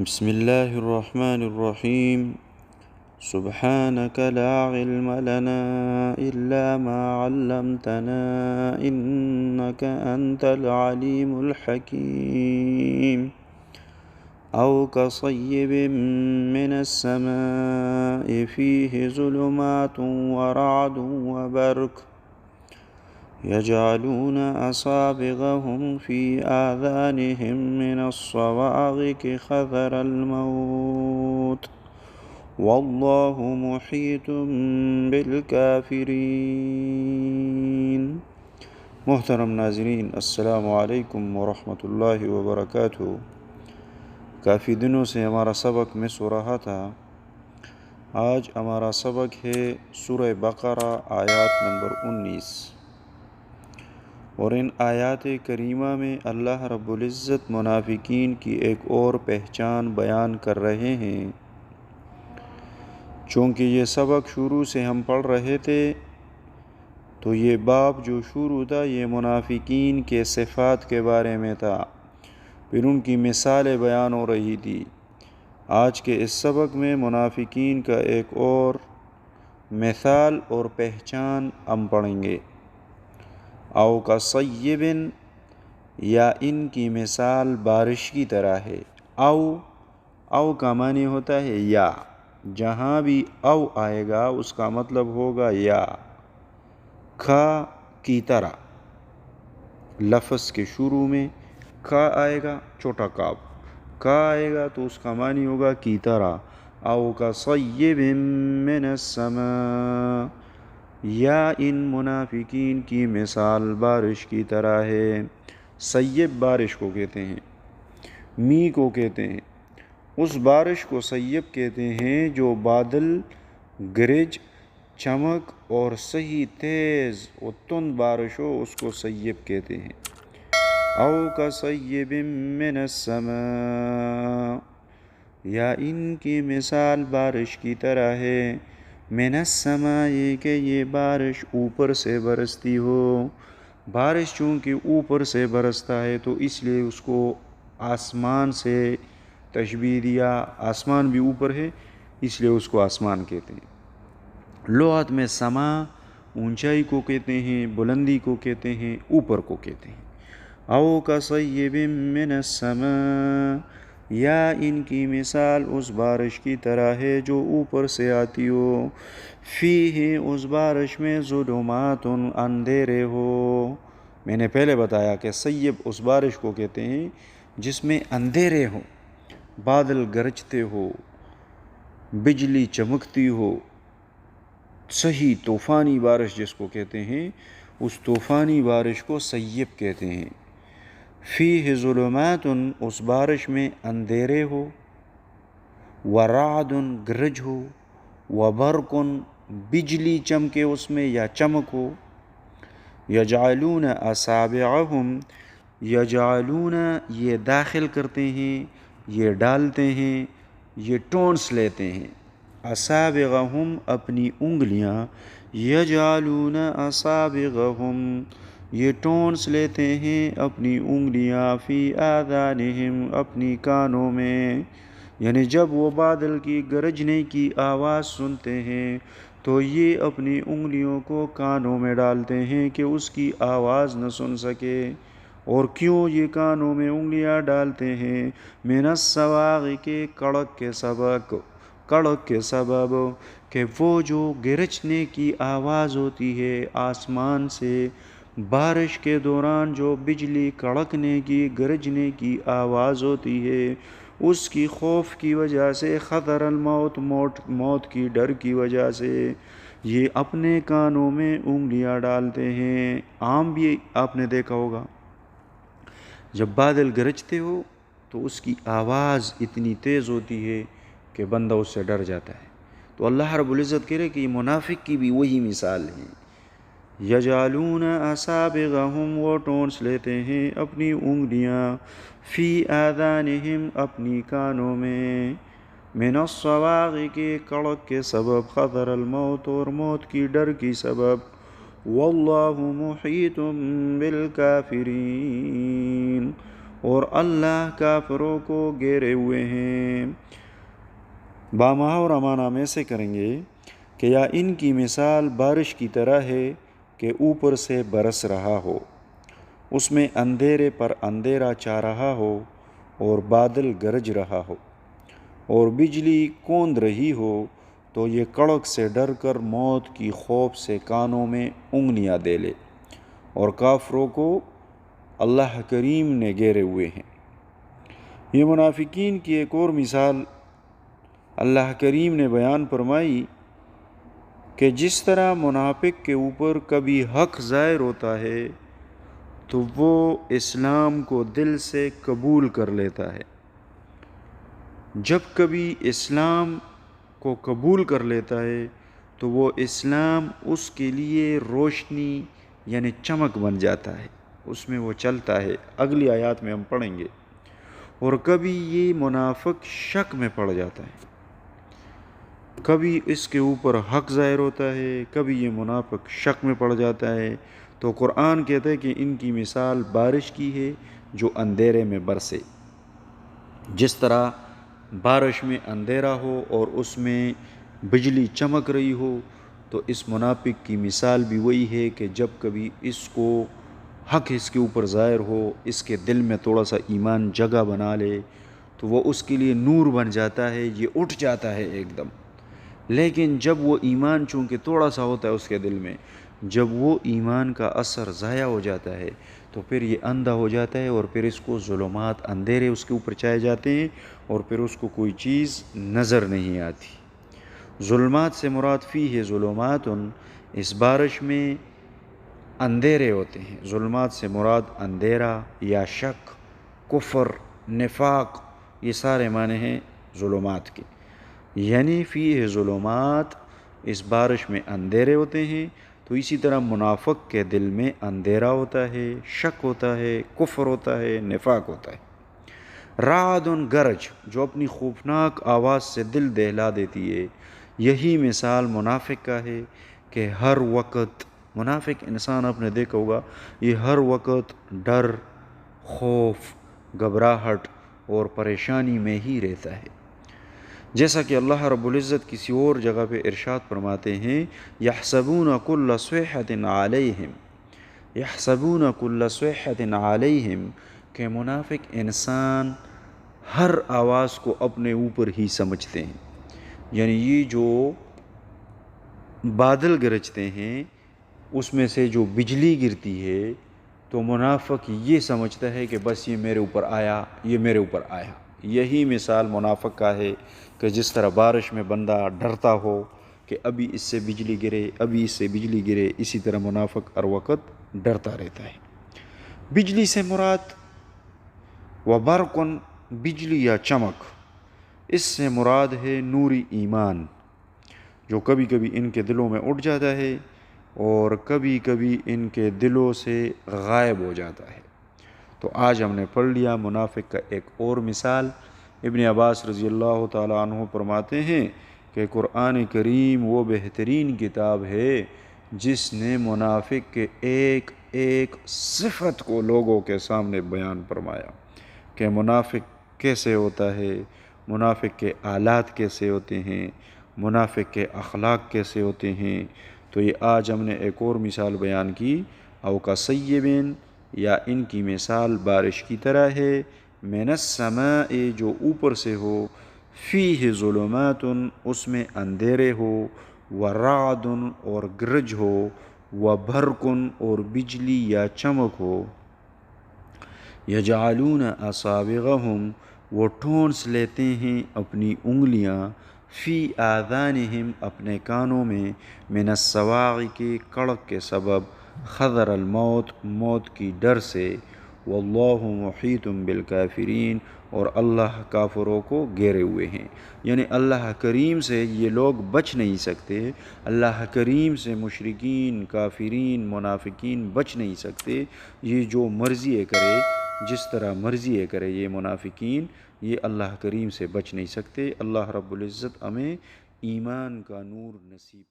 بسم الله الرحمن الرحيم. سبحانك لا علم لنا إلا ما علمتنا إنك أنت العليم الحكيم. أو كصيب من السماء فيه ظلمات ورعد وبرق يجعلون أصابعهم في آذانهم من الصواعق حذر الموت والله محيط بالكافرين. محترم ناظرین، السلام علیکم ورحمۃ اللہ وبرکاتہ. کافی دنوں سے ہمارا سبق مس ہو رہا تھا. آج ہمارا سبق ہے سورہ بقرہ آیات نمبر 19، اور ان آیات کریمہ میں اللہ رب العزت منافقین کی ایک اور پہچان بیان کر رہے ہیں. چونکہ یہ سبق شروع سے ہم پڑھ رہے تھے تو یہ باب جو شروع تھا یہ منافقین کے صفات کے بارے میں تھا، پھر ان کی مثالیں بیان ہو رہی تھی. آج کے اس سبق میں منافقین کا ایک اور مثال اور پہچان ہم پڑھیں گے. او کا صیبن، یا ان کی مثال بارش کی طرح ہے. او کا معنی ہوتا ہے یا، جہاں بھی او آئے گا اس کا مطلب ہوگا یا. کھا کی طرح، لفظ کے شروع میں کھا آئے گا، چھوٹا کاف کھا آئے گا تو اس کا معنی ہوگا کی طرح. او کا صیب من السماء، یا ان منافقین کی مثال بارش کی طرح ہے. صیب بارش کو کہتے ہیں، می کو کہتے ہیں. اس بارش کو صیب کہتے ہیں جو بادل، گرج، چمک اور صحیح تیز و تند بارش ہو، اس کو صیب کہتے ہیں. او کا صیب من السماء، یا ان کی مثال بارش کی طرح ہے. من السماء، کہ یہ بارش اوپر سے برستی ہو. بارش چونکہ اوپر سے برستا ہے تو اس لیے اس کو آسمان سے تشبیہ دیا. آسمان بھی اوپر ہے اس لیے اس کو آسمان کہتے ہیں. لغت میں سما اونچائی کو کہتے ہیں، بلندی کو کہتے ہیں، اوپر کو کہتے ہیں. او کا صیب من السماء، یا ان کی مثال اس بارش کی طرح ہے جو اوپر سے آتی ہو. فیہ، اس بارش میں ظلمات، اندھیرے ہو. میں نے پہلے بتایا کہ صیب اس بارش کو کہتے ہیں جس میں اندھیرے ہو، بادل گرجتے ہو، بجلی چمکتی ہو. صحیح طوفانی بارش جس کو کہتے ہیں، اس طوفانی بارش کو صیب کہتے ہیں. فیہ ظلمات، اس بارش میں اندھیرے ہو. ورعد، گرج ہو. وبرق، بجلی چمکے اس میں یا چمک ہو. یجعلون اصابعہم، یجعلون یہ داخل کرتے ہیں، یہ ڈالتے ہیں، یہ ٹونس لیتے ہیں. اصابعہم اپنی انگلیاں، یجعلون اصابعہم یہ ٹونس لیتے ہیں اپنی انگلیاں. فی آذانہم اپنی کانوں میں. یعنی جب وہ بادل کی گرجنے کی آواز سنتے ہیں تو یہ اپنی انگلیوں کو کانوں میں ڈالتے ہیں کہ اس کی آواز نہ سن سکے. اور کیوں یہ کانوں میں انگلیاں ڈالتے ہیں؟ من الصواعق، کڑک کے سبب کہ وہ جو گرجنے کی آواز ہوتی ہے آسمان سے بارش کے دوران، جو بجلی کڑکنے کی، گرجنے کی آواز ہوتی ہے، اس کی خوف کی وجہ سے، خطر الموت، موت کی ڈر کی وجہ سے یہ اپنے کانوں میں انگلیاں ڈالتے ہیں. عام بھی آپ نے دیکھا ہوگا جب بادل گرجتے ہو تو اس کی آواز اتنی تیز ہوتی ہے کہ بندہ اس سے ڈر جاتا ہے. تو اللہ رب العزت کہہ رہے کہ یہ منافق کی بھی وہی مثال ہے. یجعلون اصابعہم، وہ ٹونس لیتے ہیں اپنی انگلیاں. فی آذانہم اپنی کانوں میں. من الصواعق، کڑک کے سبب. خطر الموت، اور موت کی ڈر کی سبب. واللہ محیط بالکافرین، اور اللہ کافروں کو گھیرے ہوئے ہیں۔ بامحاورہ معنی میں سے کریں گے کہ یا ان کی مثال بارش کی طرح ہے کہ اوپر سے برس رہا ہو، اس میں اندھیرے پر اندھیرا چھا رہا ہو اور بادل گرج رہا ہو اور بجلی کوند رہی ہو، تو یہ کڑک سے ڈر کر موت کی خوف سے کانوں میں انگلیاں دے لے، اور کافروں کو اللہ کریم نے گھیرے ہوئے ہیں۔ یہ منافقین کی ایک اور مثال اللہ کریم نے بیان فرمائی کہ جس طرح منافق کے اوپر کبھی حق ظاہر ہوتا ہے تو وہ اسلام کو دل سے قبول کر لیتا ہے، جب کبھی اسلام کو قبول کر لیتا ہے تو وہ اسلام اس کے لیے روشنی یعنی چمک بن جاتا ہے، اس میں وہ چلتا ہے۔ اگلی آیات میں ہم پڑھیں گے۔ اور کبھی یہ منافق شک میں پڑ جاتا ہے، کبھی اس کے اوپر حق ظاہر ہوتا ہے، کبھی یہ منافق شک میں پڑ جاتا ہے۔ تو قرآن کہتا ہے کہ ان کی مثال بارش کی ہے جو اندھیرے میں برسے۔ جس طرح بارش میں اندھیرا ہو اور اس میں بجلی چمک رہی ہو، تو اس منافق کی مثال بھی وہی ہے کہ جب کبھی اس کو حق اس کے اوپر ظاہر ہو، اس کے دل میں تھوڑا سا ایمان جگہ بنا لے تو وہ اس کے لیے نور بن جاتا ہے، یہ اٹھ جاتا ہے ایک دم۔ لیکن جب وہ ایمان چونکہ تھوڑا سا ہوتا ہے اس کے دل میں، جب وہ ایمان کا اثر ضائع ہو جاتا ہے تو پھر یہ اندھا ہو جاتا ہے، اور پھر اس کو ظلمات اندھیرے اس کے اوپر چھائے جاتے ہیں، اور پھر اس کو کوئی چیز نظر نہیں آتی۔ ظلمات سے مراد فیہ ظلمات، اس بارش میں اندھیرے ہوتے ہیں۔ ظلمات سے مراد اندھیرا یا شک، کفر، نفاق، یہ سارے معنی ہیں ظلمات کے۔ یعنی فیہ ظلمات، اس بارش میں اندھیرے ہوتے ہیں، تو اسی طرح منافق کے دل میں اندھیرا ہوتا ہے، شک ہوتا ہے، کفر ہوتا ہے، نفاق ہوتا ہے۔ رعد گرج، جو اپنی خوفناک آواز سے دل دہلا دیتی ہے، یہی مثال منافق کا ہے کہ ہر وقت منافق انسان آپ نے دیکھا ہوگا، یہ ہر وقت ڈر، خوف، گھبراہٹ اور پریشانی میں ہی رہتا ہے۔ جیسا کہ اللہ رب العزت کسی اور جگہ پہ ارشاد فرماتے ہیں، یحسبون کل صیحۃ علیہم، یحسبون کل صیحۃ علیہم، کہ منافق انسان ہر آواز کو اپنے اوپر ہی سمجھتے ہیں۔ یعنی یہ جو بادل گرجتے ہیں اس میں سے جو بجلی گرتی ہے تو منافق یہ سمجھتا ہے کہ بس یہ میرے اوپر آیا، یہ میرے اوپر آیا۔ یہی مثال منافق کا ہے کہ جس طرح بارش میں بندہ ڈرتا ہو کہ ابھی اس سے بجلی گرے، ابھی اس سے بجلی گرے، اسی طرح منافق ہر وقت ڈرتا رہتا ہے۔ بجلی سے مراد وبرقن، بجلی یا چمک، اس سے مراد ہے نوری ایمان، جو کبھی کبھی ان کے دلوں میں اٹھ جاتا ہے اور کبھی کبھی ان کے دلوں سے غائب ہو جاتا ہے۔ تو آج ہم نے پڑھ لیا منافق کا ایک اور مثال۔ ابن عباس رضی اللہ تعالیٰ عنہ فرماتے ہیں کہ قرآن کریم وہ بہترین کتاب ہے جس نے منافق کے ایک ایک صفت کو لوگوں کے سامنے بیان فرمایا کہ منافق کیسے ہوتا ہے، منافق کے آلات کیسے ہوتے ہیں، منافق کے اخلاق کیسے ہوتے ہیں۔ تو یہ آج ہم نے ایک اور مثال بیان کی، او کصیبن، یا ان کی مثال بارش کی طرح ہے، من السماء، جو اوپر سے ہو، فیہ ظلمات، اس میں اندھیرے ہو، ورعد، اور گرج ہو، وبرق، اور بجلی یا چمک ہو، یجعلون اصابعہم، وہ ٹھونس لیتے ہیں اپنی انگلیاں، فی آذانہم، اپنے کانوں میں، من الصواعق، کے کڑک کے سبب، حذر الموت، موت کی ڈر سے، واللہ محیط بالکافرین، اور اللہ کافروں کو گھیرے ہوئے ہیں۔ یعنی اللہ کریم سے یہ لوگ بچ نہیں سکتے، اللہ کریم سے مشرکین، کافرین، منافقین بچ نہیں سکتے۔ یہ جو مرضی ہے کرے، جس طرح مرضی ہے کرے، یہ منافقین یہ اللہ کریم سے بچ نہیں سکتے۔ اللہ رب العزت ہمیں ایمان کا نور نصیب